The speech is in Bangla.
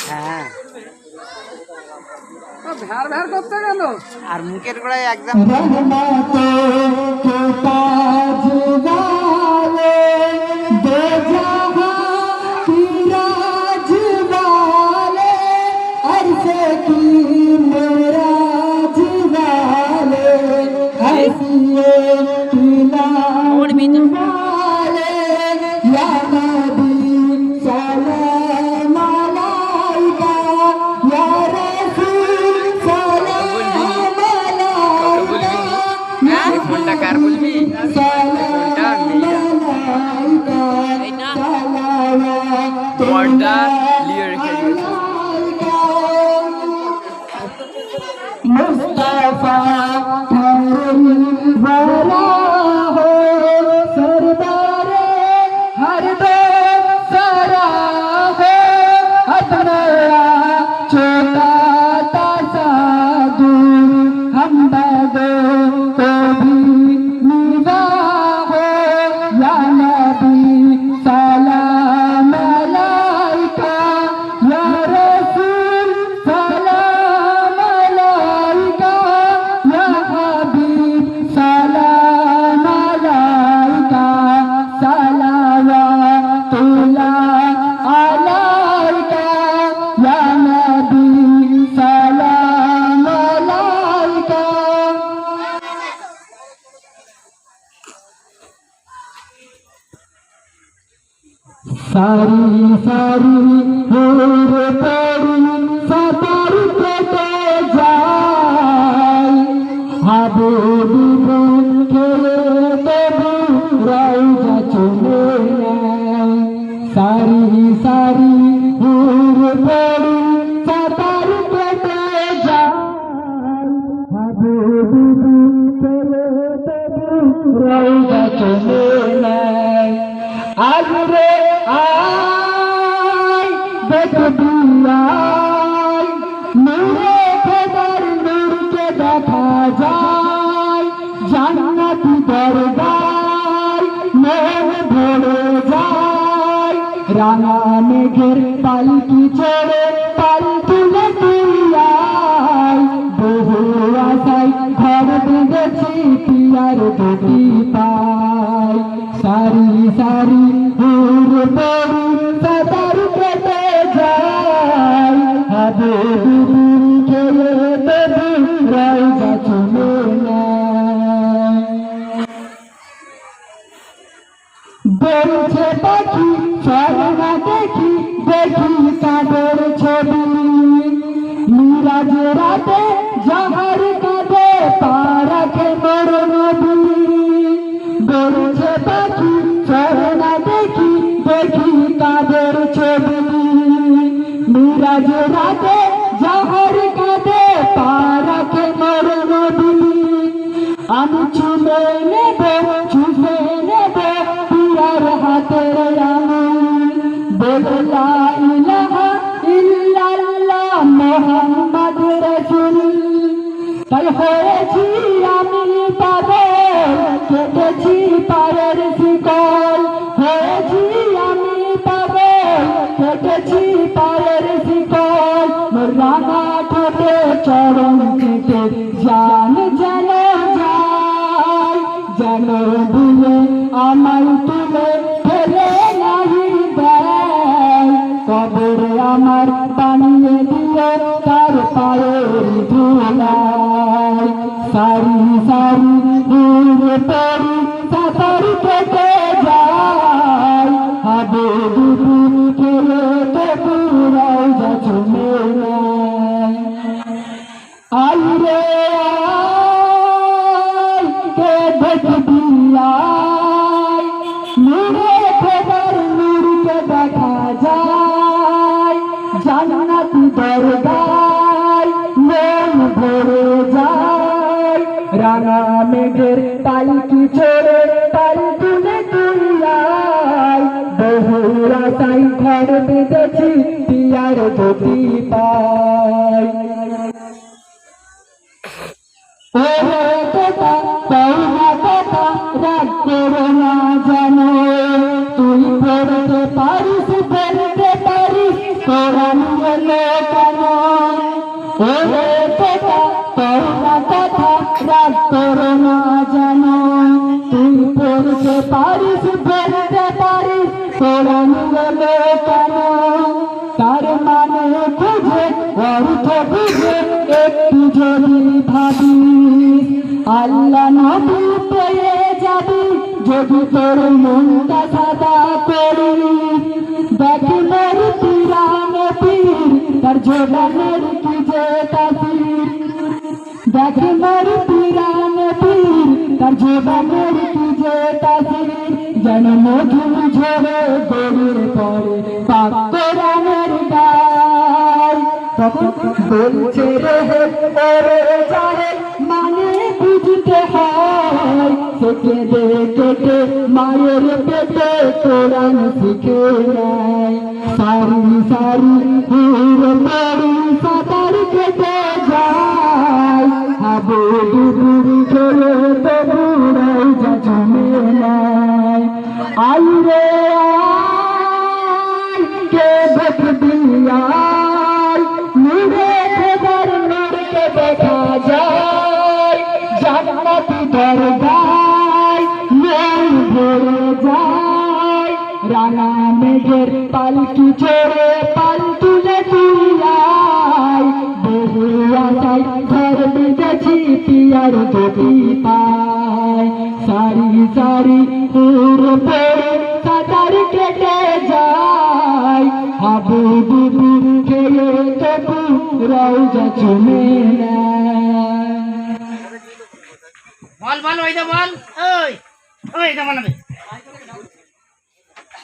হ্যাঁ ভ্যার ভ্যার করতে গেল আর মুখের গোড়ায় একদম मुस्तफा वाला हो सरदार हर दो सारा हो अपना छोटा तासा दूर हम बदो को भी निगाह हो या नबी सलाम अलैका या रसूल सलाम अलैका या हबीब सलाम अलैका सलावतुल्लाह अलैका या नबी सलाम अलैका। सारी सारी हूर पड़ी सतर पेटे जाए हाबूबी के देबू रौजा चुने सारी सारी हूर पड़ी सतर पेटे जाए हाबूबी के देबू रौजा चुने आज रे आय देख दियाय नूरे खबर नूर के देखा जाय जन्नत दरबार मोह भोले जाय राना मेघेर पालकी चढ़े पाल तुले दियाय বহু আশায় ঘর বেঁধেছি পিয়ার দুটি পায় सारी सारी हूर पड़ी सतर पेटे जाए हाबूबी के देबू रौजा चुने বলছে পাখি স্বর্ণা দেখি দেখি কাদের ছবি মিরাজ রাতে জাহার কাঁদে পা রাখে মোর নবী বলছে পাখি স্বর্ণা দেখি দেখি কাদের ছবি মিরাজ রাতে জাহার কাঁদে পা রাখে মোর নবী আমি ছুঁয়ে নেব ছুঁয়ে নেব পিয়ার হাতের আঙুল বলে লা ইলাহা ইল্লাল্লাহ মুহাম্মদ রাসূল তাই হয়েছি আমি পাগল কেটেছি পায়ের শিকল হয়েছি আমি পাগল কেটেছি পায়ের শিকল মোর রাঙা ঠোঁটে চরণ কেটে জান যেন যায় যেন ভুলে আমায় তুলে ফেলে নাহি দেয় কবরে আমার বানিয়ে দিয়ে তার পায়ের ধুলায় সারি সারি হূর পড়ি সতর পেটে যায় হাবুবি কে দেবু রৌজা চুনে আই রে আই কে দেখ দিয়াই নূরে খোদার নূর কে দেখা যায় জান্নাত দরবার মন ভরে যায় রাঙা মেঘের পালকি চড়ে পাল তুলে তুলিয়ায় বহু আশায় ঘর বেঁধেছি পিয়ার দুটি পায় ও ওরে তোতা তোরা কথা রাগ করো না জানো তুই পড়তে পারিস বলতে পারিস কোরআন বলে কেন তার মানে বুঝে অর্থ বুঝে একটু যদি ভাবিস আল্লাহ নবী পেয়ে যাবি যদি তোর মনটা সাদা করিস দেখ মোর পুরানো পীর তার জবানের কি যে তাসির দেখ মোর পুরানো পীর তার জবানের কি যে তাসির যেন মধু ঝরে গড়িয়ে পড়ে পাক কোরআনের গায় তখন বলছে রে ওরে যারে মানে বুঝতে হয় সে কেঁদে কেটে মায়ের পেটে কোরআন শিখে নেয় সারি সারি হুর পড়ি সাঁতার কেটে যায় হাবু ডুবুর খেলে তো বুড়াই যা জমে নেয় আই রে আই কে ভোট দিয়াই নূরে খোদার নূরকে দেখা যায় জান্নাতি দরগায় মন ভরে যায় রাঙা মেঘের পালকি চড়ে পাল তুলে তুলাই বহু আশায় ঘর বেঁধেছি পিয়ার ধুতি পায় সারি সারি পুর পড়ে সাঁতার কেটে যায় হাবু ডুবু খেয়ে তবু রওজা চুমে নেয় বল বল ওইটা বল ওই ওইটা বানাবে